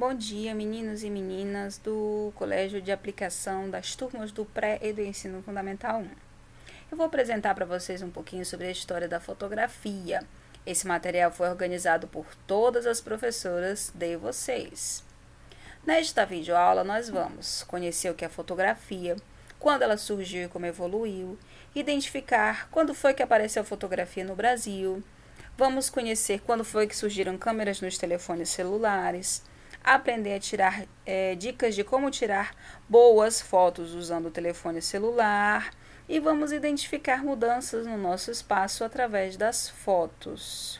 Bom dia, meninos e meninas do Colégio de Aplicação das turmas do Pré e do Ensino Fundamental 1. Eu vou apresentar para vocês um pouquinho sobre a história da fotografia. Esse material foi organizado por todas as professoras de vocês. Nesta videoaula, nós vamos conhecer o que é fotografia, quando ela surgiu e como evoluiu, identificar quando foi que apareceu a fotografia no Brasil, vamos conhecer quando foi que surgiram câmeras nos telefones celulares, aprender a tirar dicas de como tirar boas fotos usando o telefone celular e vamos identificar mudanças no nosso espaço através das fotos.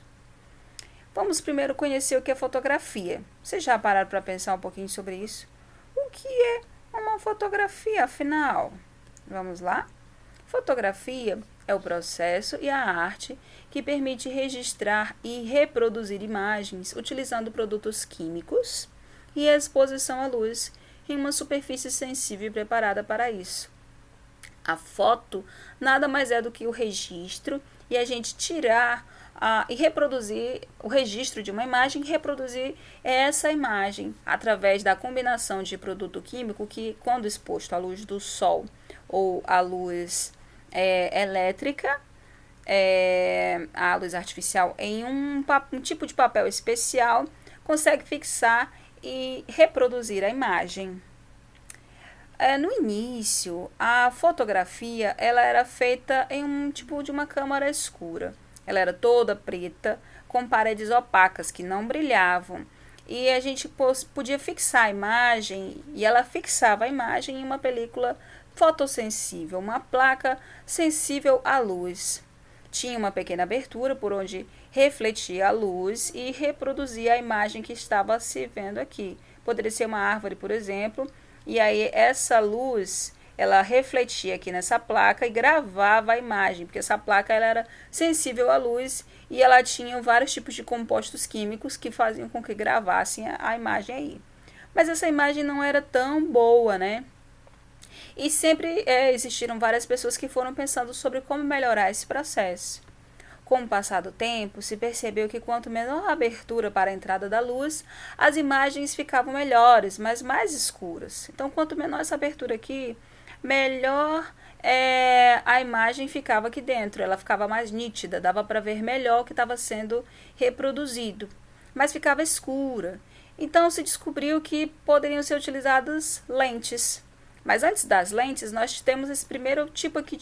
Vamos primeiro conhecer o que é fotografia. Vocês já pararam para pensar um pouquinho sobre isso? O que é uma fotografia, afinal? Vamos lá? Fotografia é o processo e a arte que permite registrar e reproduzir imagens utilizando produtos químicos e a exposição à luz em uma superfície sensível e preparada para isso. A foto nada mais é do que o registro e a gente tirar e reproduzir o registro de uma imagem e reproduzir essa imagem através da combinação de produto químico que, quando exposto à luz do sol ou à luz elétrica, a luz artificial em um tipo de papel especial, consegue fixar e reproduzir a imagem. No início, a fotografia ela era feita em um tipo de uma câmara escura. Ela era toda preta, com paredes opacas que não brilhavam. E a gente podia fixar a imagem, e ela fixava a imagem em uma película fotossensível, uma placa sensível à luz. Tinha uma pequena abertura por onde refletia a luz e reproduzia a imagem que estava se vendo aqui. Poderia ser uma árvore, por exemplo, e aí essa luz ela refletia aqui nessa placa e gravava a imagem, porque essa placa ela era sensível à luz e ela tinha vários tipos de compostos químicos que faziam com que gravassem a imagem aí. Mas essa imagem não era tão boa, né? E sempre existiram várias pessoas que foram pensando sobre como melhorar esse processo. Com o passar do tempo, se percebeu que quanto menor a abertura para a entrada da luz, as imagens ficavam melhores, mas mais escuras. Então, quanto menor essa abertura aqui, melhor a imagem ficava aqui dentro, ela ficava mais nítida, dava para ver melhor o que estava sendo reproduzido, mas ficava escura. Então, se descobriu que poderiam ser utilizadas lentes. Mas antes das lentes, nós temos esse primeiro tipo aqui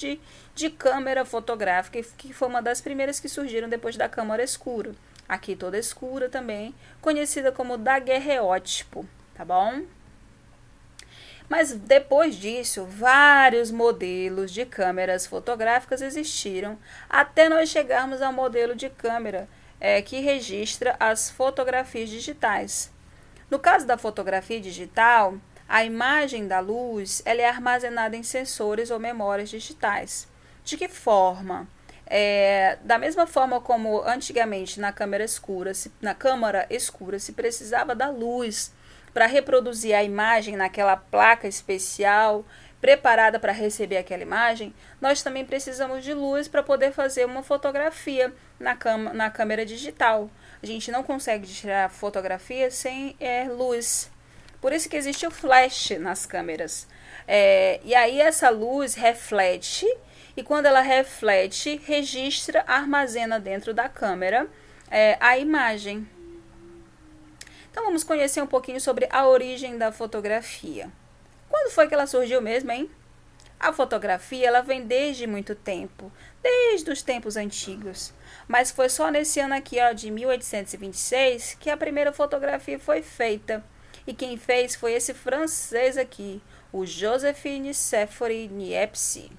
de câmera fotográfica, que foi uma das primeiras que surgiram depois da câmera escura. Aqui toda escura também, conhecida como daguerreótipo, tá bom? Mas depois disso, vários modelos de câmeras fotográficas existiram, até nós chegarmos ao modelo de câmera que registra as fotografias digitais. No caso da fotografia digital, a imagem da luz ela é armazenada em sensores ou memórias digitais. De que forma? Da mesma forma como antigamente na câmera escura se precisava da luz para reproduzir a imagem naquela placa especial preparada para receber aquela imagem, nós também precisamos de luz para poder fazer uma fotografia na câmera digital. A gente não consegue tirar fotografia sem luz. Por isso que existe o flash nas câmeras. E aí essa luz reflete, e quando ela reflete, registra, armazena dentro da câmera a imagem. Então vamos conhecer um pouquinho sobre a origem da fotografia. Quando foi que ela surgiu mesmo, hein? A fotografia ela vem desde muito tempo, desde os tempos antigos. Mas foi só nesse ano aqui, de 1826, que a primeira fotografia foi feita. E quem fez foi esse francês aqui, o Joseph Nicéphore Niepce.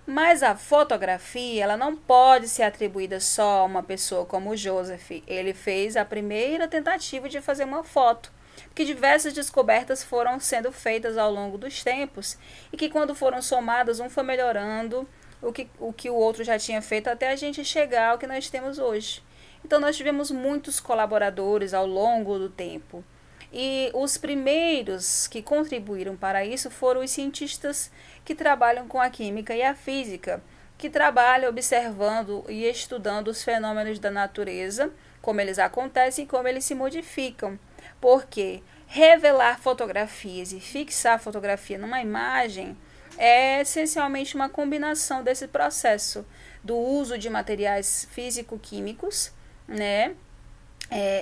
Mas a fotografia ela não pode ser atribuída só a uma pessoa como o Joseph. Ele fez a primeira tentativa de fazer uma foto, porque diversas descobertas foram sendo feitas ao longo dos tempos e que quando foram somadas, um foi melhorando o que o outro já tinha feito até a gente chegar ao que nós temos hoje. Então nós tivemos muitos colaboradores ao longo do tempo. E os primeiros que contribuíram para isso foram os cientistas que trabalham com a química e a física, que trabalham observando e estudando os fenômenos da natureza, como eles acontecem e como eles se modificam, Porque revelar fotografias e fixar a fotografia numa imagem é essencialmente uma combinação desse processo do uso de materiais físico-químicos, né?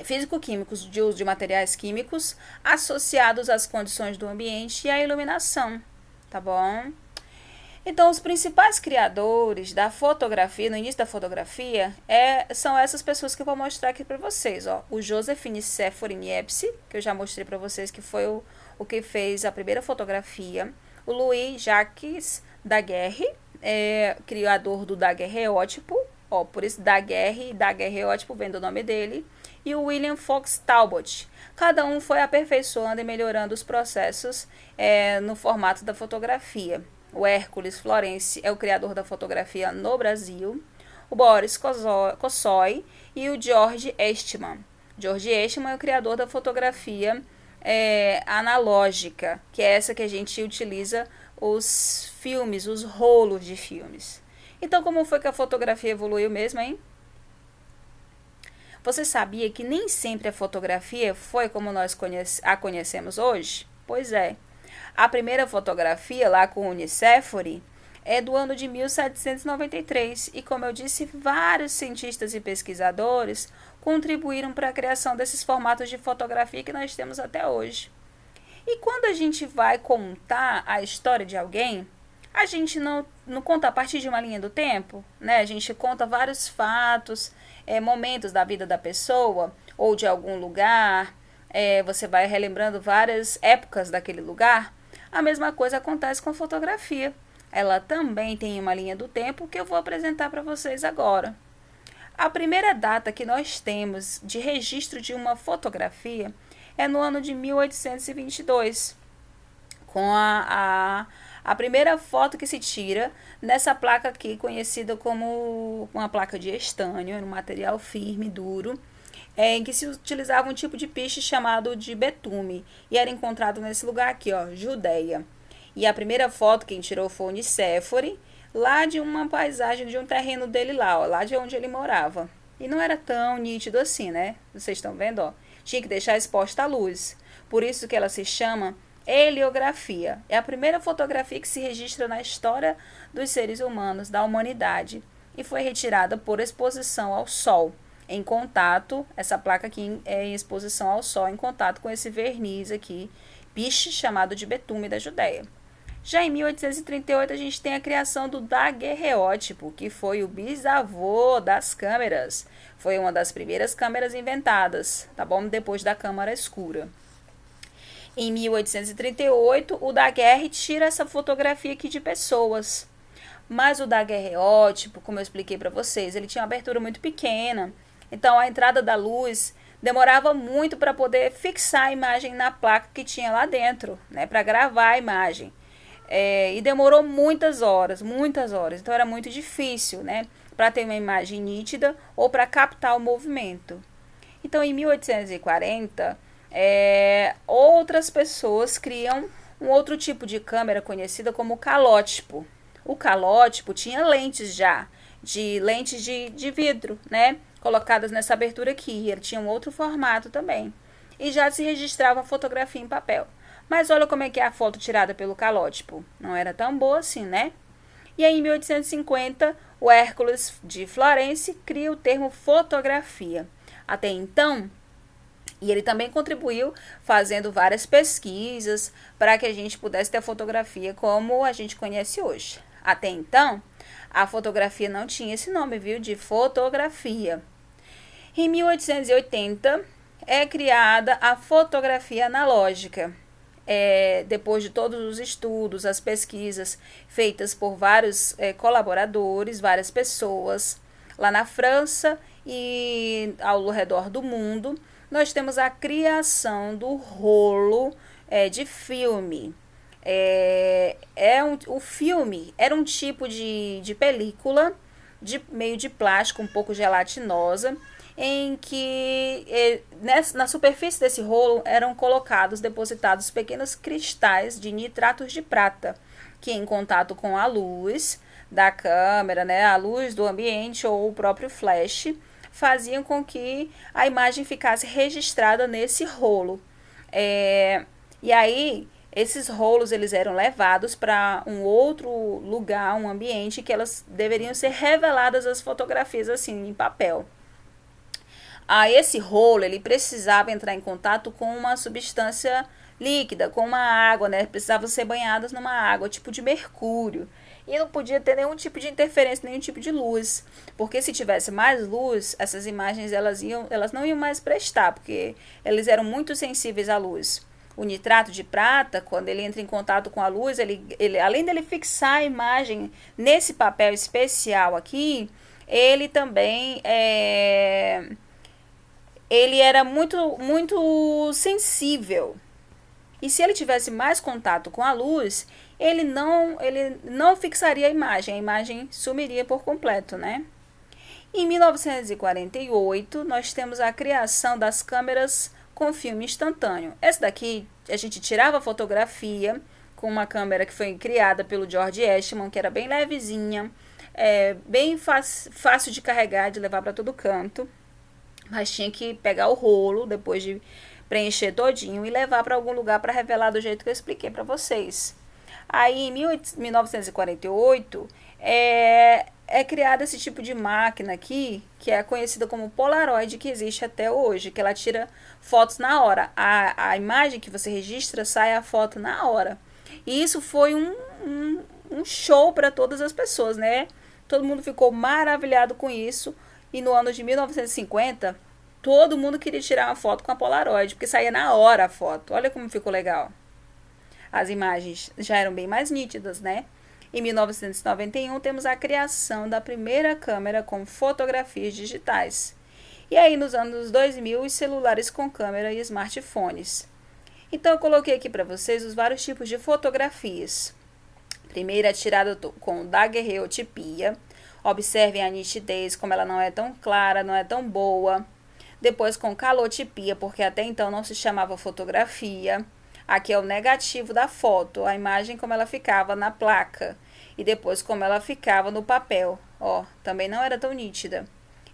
Físico-químicos, de uso de materiais químicos associados às condições do ambiente e à iluminação, tá bom? Então, os principais criadores da fotografia, no início da fotografia, são essas pessoas que eu vou mostrar aqui para vocês. Ó. O Joseph Nicéphore Niepce, que eu já mostrei para vocês que foi o que fez a primeira fotografia. O Louis Jacques Daguerre, criador do daguerreótipo. Ó, por isso Daguerre e daguerreótipo vem do nome dele. E o William Fox Talbot. Cada um foi aperfeiçoando e melhorando os processos no formato da fotografia. O Hércules Florence é o criador da fotografia no Brasil, o Boris Kossoy e o George Eastman. George Eastman é o criador da fotografia analógica, que é essa que a gente utiliza os filmes, os rolos de filmes. Então, como foi que a fotografia evoluiu mesmo, hein? Você sabia que nem sempre a fotografia foi como nós a conhecemos hoje? Pois é. A primeira fotografia, lá com o Nicéphore, é do ano de 1793 e, como eu disse, vários cientistas e pesquisadores contribuíram para a criação desses formatos de fotografia que nós temos até hoje. E quando a gente vai contar a história de alguém, a gente não conta a partir de uma linha do tempo, né? A gente conta vários fatos, momentos da vida da pessoa ou de algum lugar, você vai relembrando várias épocas daquele lugar. A mesma coisa acontece com a fotografia. Ela também tem uma linha do tempo que eu vou apresentar para vocês agora. A primeira data que nós temos de registro de uma fotografia é no ano de 1822, com a primeira foto que se tira nessa placa aqui, conhecida como uma placa de estânio, um material firme, duro, em que se utilizava um tipo de piche chamado de betume, e era encontrado nesse lugar aqui, ó, Judeia. E a primeira foto quem tirou foi o Nicéphore, lá de uma paisagem de um terreno dele lá, ó, lá de onde ele morava. E não era tão nítido assim, né? Vocês estão vendo, ó? Tinha que deixar exposta a luz. Por isso que ela se chama heliografia. É a primeira fotografia que se registra na história dos seres humanos, da humanidade, e foi retirada por exposição ao sol. Em contato, essa placa aqui é em exposição ao sol, em contato com esse verniz aqui, piche chamado de betume da Judeia. Já em 1838 a gente tem a criação do daguerreótipo, que foi o bisavô das câmeras. Foi uma das primeiras câmeras inventadas, tá bom? Depois da câmara escura. Em 1838, o Daguerre tira essa fotografia aqui de pessoas. Mas o daguerreótipo, como eu expliquei para vocês, ele tinha uma abertura muito pequena. Então, a entrada da luz demorava muito para poder fixar a imagem na placa que tinha lá dentro, né, para gravar a imagem. E demorou muitas horas. Então, era muito difícil, né, para ter uma imagem nítida ou para captar o movimento. Então, em 1840, outras pessoas criam um outro tipo de câmera conhecida como calótipo. O calótipo tinha lentes de vidro, né, colocadas nessa abertura aqui. Ele tinha um outro formato também. E já se registrava a fotografia em papel. Mas olha como é que é a foto tirada pelo calótipo. Não era tão boa assim, né? E aí, em 1850, o Hércules de Florence cria o termo fotografia. Até então, e ele também contribuiu fazendo várias pesquisas para que a gente pudesse ter a fotografia como a gente conhece hoje. Até então, a fotografia não tinha esse nome, viu? De fotografia. Em 1880, é criada a fotografia analógica. Depois de todos os estudos, as pesquisas feitas por vários colaboradores, várias pessoas, lá na França e ao redor do mundo, nós temos a criação do rolo de filme. O filme era um tipo de película meio de plástico, um pouco gelatinosa, em que na superfície desse rolo eram depositados pequenos cristais de nitratos de prata, que em contato com a luz da câmera, né, a luz do ambiente ou o próprio flash, faziam com que a imagem ficasse registrada nesse rolo. E aí, esses rolos eles eram levados para um outro lugar, um ambiente que elas deveriam ser reveladas as fotografias assim em papel. Esse rolo ele precisava entrar em contato com uma substância líquida, com uma água, né? Precisavam ser banhadas numa água, tipo de mercúrio. E não podia ter nenhum tipo de interferência, nenhum tipo de luz. Porque se tivesse mais luz, essas imagens elas não iam mais prestar, porque eles eram muito sensíveis à luz. O nitrato de prata, quando ele entra em contato com a luz, ele além dele fixar a imagem nesse papel especial aqui, ele também ele era muito sensível. E se ele tivesse mais contato com a luz, ele não fixaria a imagem sumiria por completo, né? Em 1948, nós temos a criação das câmeras com filme instantâneo. Essa daqui, a gente tirava a fotografia com uma câmera que foi criada pelo George Eastman, que era bem levezinha, bem fácil de carregar, de levar para todo canto. Mas tinha que pegar o rolo, depois de preencher todinho, e levar para algum lugar para revelar do jeito que eu expliquei para vocês. Aí, em 1948, é criado esse tipo de máquina aqui, que é conhecida como Polaroid, que existe até hoje, que ela tira fotos na hora. A imagem que você registra, sai a foto na hora. E isso foi um show para todas as pessoas, né? Todo mundo ficou maravilhado com isso. E no ano de 1950, todo mundo queria tirar uma foto com a Polaroid, porque saía na hora a foto. Olha como ficou legal. As imagens já eram bem mais nítidas, né? Em 1991, temos a criação da primeira câmera com fotografias digitais. E aí, nos anos 2000, os celulares com câmera e smartphones. Então, eu coloquei aqui para vocês os vários tipos de fotografias. Primeira, tirada com daguerreotipia. Observem a nitidez, como ela não é tão clara, não é tão boa. Depois com calotipia, porque até então não se chamava fotografia. Aqui é o negativo da foto, a imagem como ela ficava na placa. E depois como ela ficava no papel. Ó, também não era tão nítida.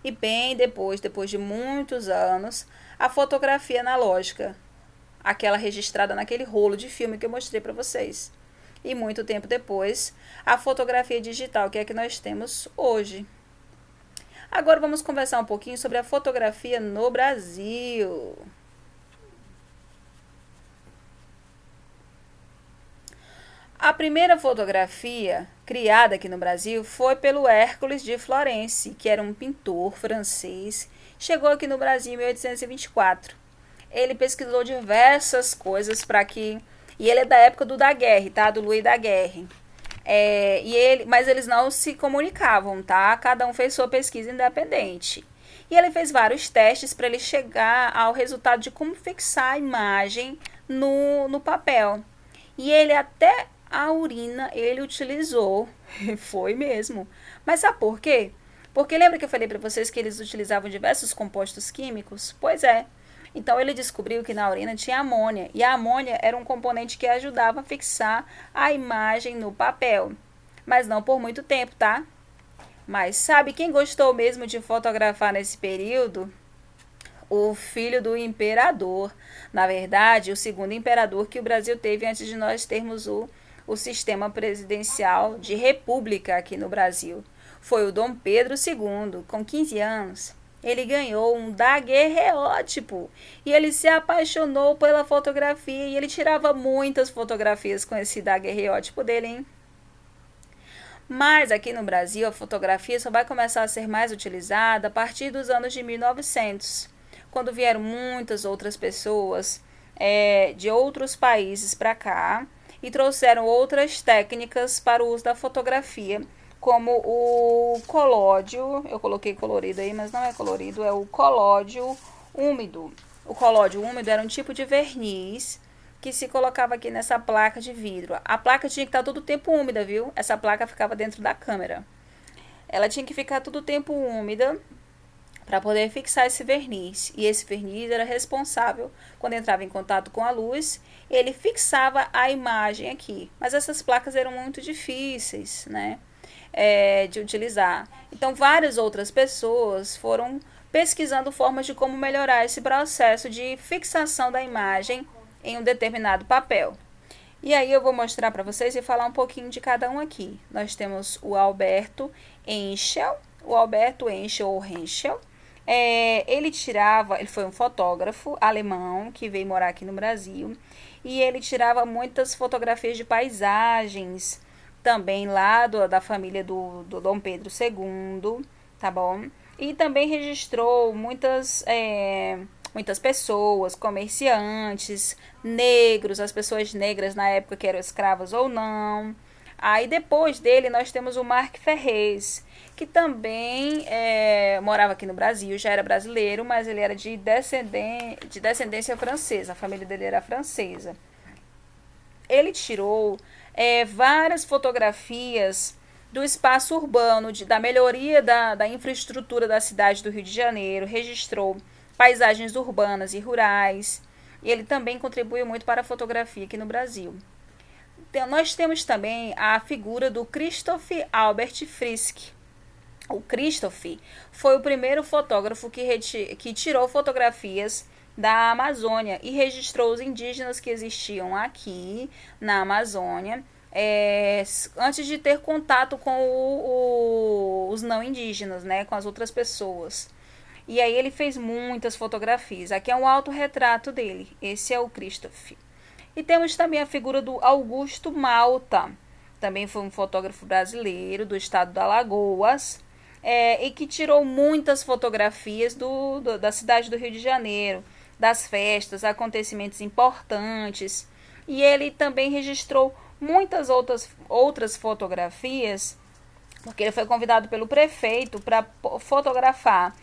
E bem depois de muitos anos, a fotografia analógica. Aquela registrada naquele rolo de filme que eu mostrei para vocês. E muito tempo depois, a fotografia digital, que é a que nós temos hoje. Agora vamos conversar um pouquinho sobre a fotografia no Brasil. A primeira fotografia criada aqui no Brasil foi pelo Hércules de Florence, que era um pintor francês. Chegou aqui no Brasil em 1824. Ele pesquisou diversas coisas para que... E ele é da época do Daguerre, tá? Do Louis Daguerre. Mas eles não se comunicavam, tá? Cada um fez sua pesquisa independente. E ele fez vários testes para ele chegar ao resultado de como fixar a imagem no papel. E ele até a urina ele utilizou. Foi mesmo. Mas sabe por quê? Porque lembra que eu falei para vocês que eles utilizavam diversos compostos químicos? Pois é. Então, ele descobriu que na urina tinha amônia, e a amônia era um componente que ajudava a fixar a imagem no papel. Mas não por muito tempo, tá? Mas sabe quem gostou mesmo de fotografar nesse período? O filho do imperador. Na verdade, o segundo imperador que o Brasil teve antes de nós termos o sistema presidencial de república aqui no Brasil. Foi o Dom Pedro II, com 15 anos. Ele ganhou um daguerreótipo e ele se apaixonou pela fotografia e ele tirava muitas fotografias com esse daguerreótipo dele, hein? Mas aqui no Brasil a fotografia só vai começar a ser mais utilizada a partir dos anos de 1900, quando vieram muitas outras pessoas de outros países para cá e trouxeram outras técnicas para o uso da fotografia, como o colódio. Eu coloquei colorido aí, mas não é colorido, é o colódio úmido. O colódio úmido era um tipo de verniz que se colocava aqui nessa placa de vidro. A placa tinha que estar todo o tempo úmida, viu? Essa placa ficava dentro da câmera. Ela tinha que ficar todo o tempo úmida para poder fixar esse verniz. E esse verniz era responsável, quando entrava em contato com a luz, ele fixava a imagem aqui. Mas essas placas eram muito difíceis, né? De utilizar. Então, várias outras pessoas foram pesquisando formas de como melhorar esse processo de fixação da imagem em um determinado papel. E aí eu vou mostrar para vocês e falar um pouquinho de cada um aqui. Nós temos o Alberto Henschel, ou Henschel. Ele foi um fotógrafo alemão que veio morar aqui no Brasil, e ele tirava muitas fotografias de paisagens, também lá da família do Dom Pedro II, tá bom? E também registrou muitas pessoas, comerciantes, negros, as pessoas negras na época que eram escravas ou não. Aí depois dele nós temos o Marc Ferrez, que também morava aqui no Brasil, já era brasileiro, mas ele era de descendência francesa, a família dele era francesa. Ele tirou várias fotografias do espaço urbano, da melhoria da infraestrutura da cidade do Rio de Janeiro, registrou paisagens urbanas e rurais, e ele também contribuiu muito para a fotografia aqui no Brasil. Então, nós temos também a figura do Christoph Albert Frick. O Christoph foi o primeiro fotógrafo que tirou fotografias da Amazônia e registrou os indígenas que existiam aqui na Amazônia, antes de ter contato com os não indígenas, né, com as outras pessoas. E aí ele fez muitas fotografias. Aqui é um autorretrato dele. Esse é o Christoph. E temos também a figura do Augusto Malta. Também foi um fotógrafo brasileiro do estado do Alagoas, e que tirou muitas fotografias da cidade do Rio de Janeiro, das festas, acontecimentos importantes. E ele também registrou muitas outras fotografias, porque ele foi convidado pelo prefeito para fotografar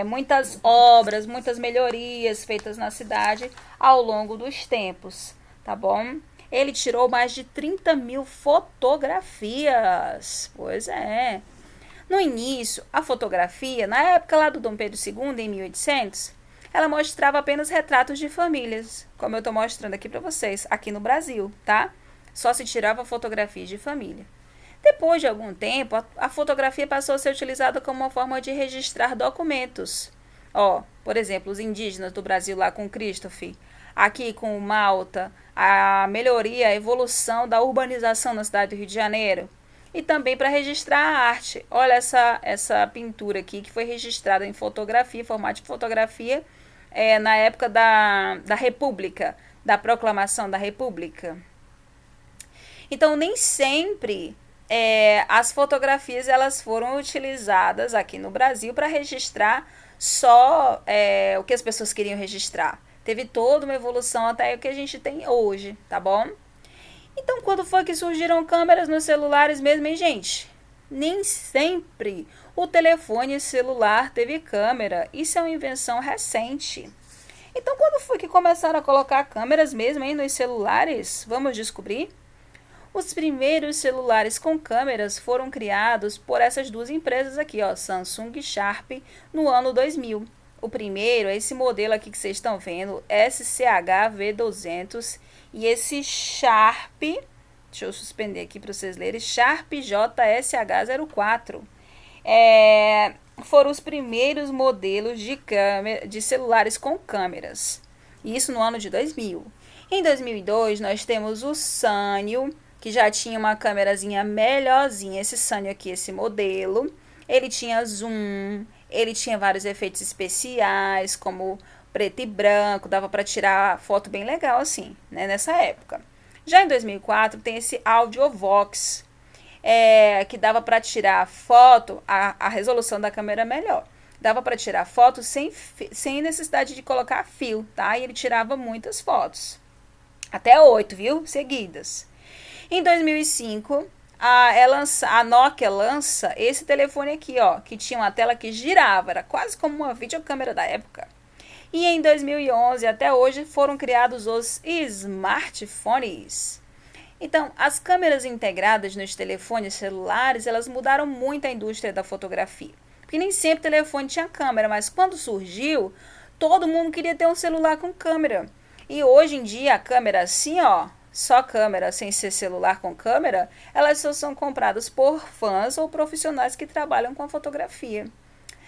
muitas obras, muitas melhorias feitas na cidade ao longo dos tempos, tá bom? Ele tirou mais de 30 mil fotografias, pois é. No início, a fotografia, na época lá do Dom Pedro II, em 1800, ela mostrava apenas retratos de famílias, como eu estou mostrando aqui para vocês, aqui no Brasil, tá? Só se tirava fotografias de família. Depois de algum tempo, a fotografia passou a ser utilizada como uma forma de registrar documentos. Por exemplo, os indígenas do Brasil lá com Christoph, aqui com o Malta, a melhoria, a evolução da urbanização na cidade do Rio de Janeiro. E também para registrar a arte. Olha essa pintura aqui que foi registrada em fotografia, formato de fotografia, na época da República, da proclamação da República. Então, nem sempre as fotografias elas foram utilizadas aqui no Brasil para registrar só o que as pessoas queriam registrar. Teve toda uma evolução até o que a gente tem hoje, tá bom? Então, quando foi que surgiram câmeras nos celulares mesmo, hein, gente? Nem sempre o telefone celular teve câmera. Isso é uma invenção recente. Então, quando foi que começaram a colocar câmeras mesmo, hein, nos celulares? Vamos descobrir? Os primeiros celulares com câmeras foram criados por essas duas empresas aqui, Samsung e Sharp, no ano 2000. O primeiro é esse modelo aqui que vocês estão vendo, SCH-V200, e esse Sharp, deixa eu suspender aqui para vocês lerem, Sharp JSH04. Foram os primeiros modelos de celulares com câmeras, isso no ano de 2000. Em 2002, nós temos o Sanyo, que já tinha uma câmerazinha melhorzinha, esse Sanyo aqui, esse modelo. Ele tinha zoom, ele tinha vários efeitos especiais, como preto e branco, dava para tirar foto bem legal assim, né, nessa época. Já em 2004 tem esse AudioVox, que dava para tirar foto, a resolução da câmera é melhor. Dava para tirar foto sem necessidade de colocar fio, tá? E ele tirava muitas fotos. Até 8, viu? Seguidas. Em 2005, a Nokia lança esse telefone aqui, que tinha uma tela que girava, era quase como uma videocâmera da época. E em 2011, até hoje, foram criados os smartphones. Então, as câmeras integradas nos telefones celulares, elas mudaram muito a indústria da fotografia. Porque nem sempre o telefone tinha câmera, mas quando surgiu, todo mundo queria ter um celular com câmera. E hoje em dia, a câmera assim, só câmera, sem ser celular com câmera, elas só são compradas por fãs ou profissionais que trabalham com a fotografia.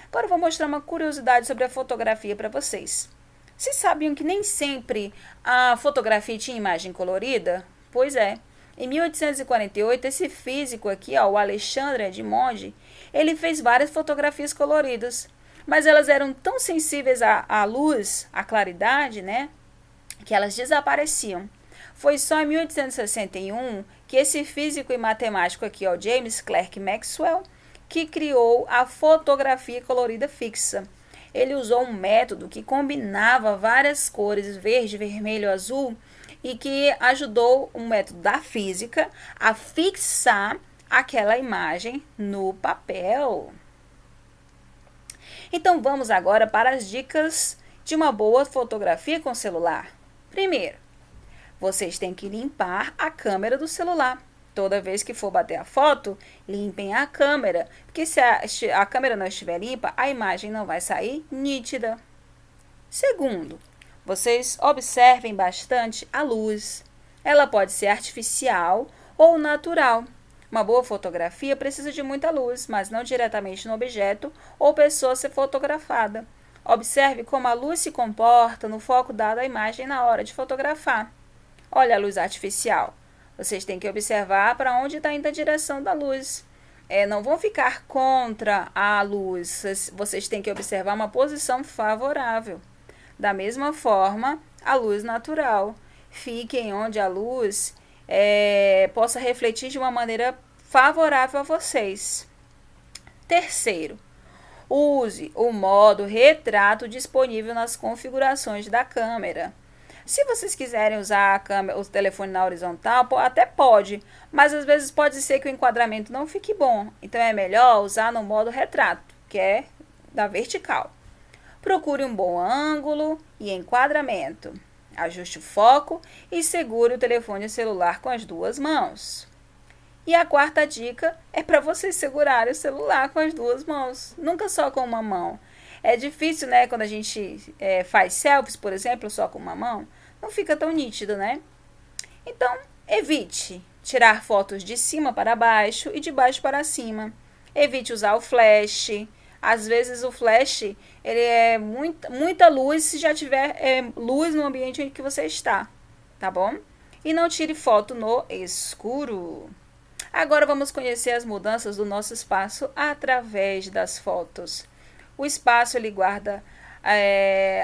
Agora eu vou mostrar uma curiosidade sobre a fotografia para vocês. Vocês sabiam que nem sempre a fotografia tinha imagem colorida? Pois é. Em 1848, esse físico aqui, ó, o Alexandre Edmond, ele fez várias fotografias coloridas, mas elas eram tão sensíveis à luz, à claridade, né, que elas desapareciam. Foi só em 1861 que esse físico e matemático aqui, ó, James Clerk Maxwell, que criou a fotografia colorida fixa. Ele usou um método que combinava várias cores, verde, vermelho, azul, e que ajudou o método da física a fixar aquela imagem no papel. Então vamos agora para as dicas de uma boa fotografia com celular. Primeiro, vocês têm que limpar a câmera do celular. Toda vez que for bater a foto, limpem a câmera, porque se a câmera não estiver limpa, a imagem não vai sair nítida. Segundo, vocês observem bastante a luz. Ela pode ser artificial ou natural. Uma boa fotografia precisa de muita luz, mas não diretamente no objeto ou pessoa a ser fotografada. Observe como a luz se comporta no foco dado à imagem na hora de fotografar. Olha a luz artificial. Vocês têm que observar para onde está indo a direção da luz. Não vão ficar contra a luz. Vocês têm que observar uma posição favorável. Da mesma forma, a luz natural. Fiquem onde a luz possa refletir de uma maneira favorável a vocês. Terceiro, use o modo retrato disponível nas configurações da câmera. Se vocês quiserem usar a câmera, o telefone na horizontal, até pode, mas às vezes pode ser que o enquadramento não fique bom. Então é melhor usar no modo retrato, que é da vertical. Procure um bom ângulo e enquadramento. Ajuste o foco e segure o telefone celular com as duas mãos. E a quarta dica é para vocês segurarem o celular com as duas mãos, nunca só com uma mão. É difícil, né, quando a gente faz selfies, por exemplo, só com uma mão, não fica tão nítido, né? Então, evite tirar fotos de cima para baixo e de baixo para cima. Evite usar o flash. Às vezes o flash, ele é muita luz se já tiver luz no ambiente em que você está, tá bom? E não tire foto no escuro. Agora vamos conhecer as mudanças do nosso espaço através das fotos. O espaço, ele guarda,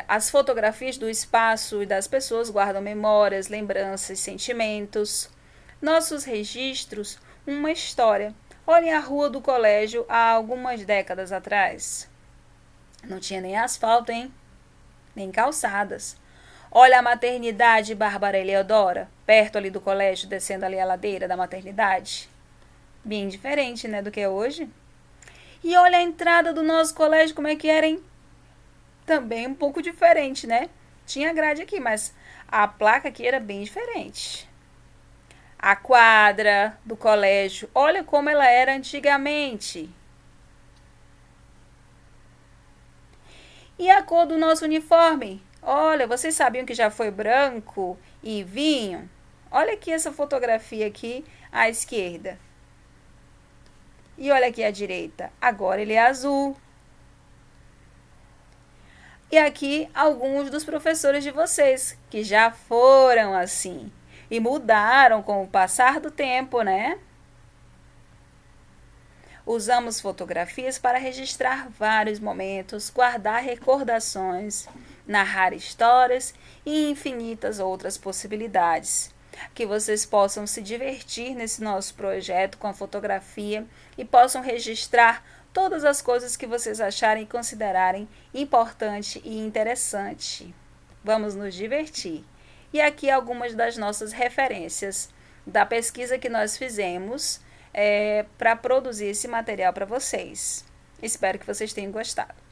as fotografias do espaço e das pessoas guardam memórias, lembranças, sentimentos. Nossos registros, uma história. Olhem a rua do colégio há algumas décadas atrás. Não tinha nem asfalto, hein? Nem calçadas. Olha a maternidade Bárbara Eleodora, perto ali do colégio, descendo ali a ladeira da maternidade. Bem diferente, né, do que é hoje. E olha a entrada do nosso colégio, como é que era, hein? Também um pouco diferente, né? Tinha grade aqui, mas a placa aqui era bem diferente. A quadra do colégio, olha como ela era antigamente. E a cor do nosso uniforme? Olha, vocês sabiam que já foi branco e vinho? Olha aqui essa fotografia aqui à esquerda. E olha aqui à direita, agora ele é azul. E aqui alguns dos professores de vocês, que já foram assim. E mudaram com o passar do tempo, né? Usamos fotografias para registrar vários momentos, guardar recordações, narrar histórias e infinitas outras possibilidades. Que vocês possam se divertir nesse nosso projeto com a fotografia e possam registrar todas as coisas que vocês acharem e considerarem importante e interessante. Vamos nos divertir. E aqui algumas das nossas referências da pesquisa que nós fizemos para produzir esse material para vocês. Espero que vocês tenham gostado.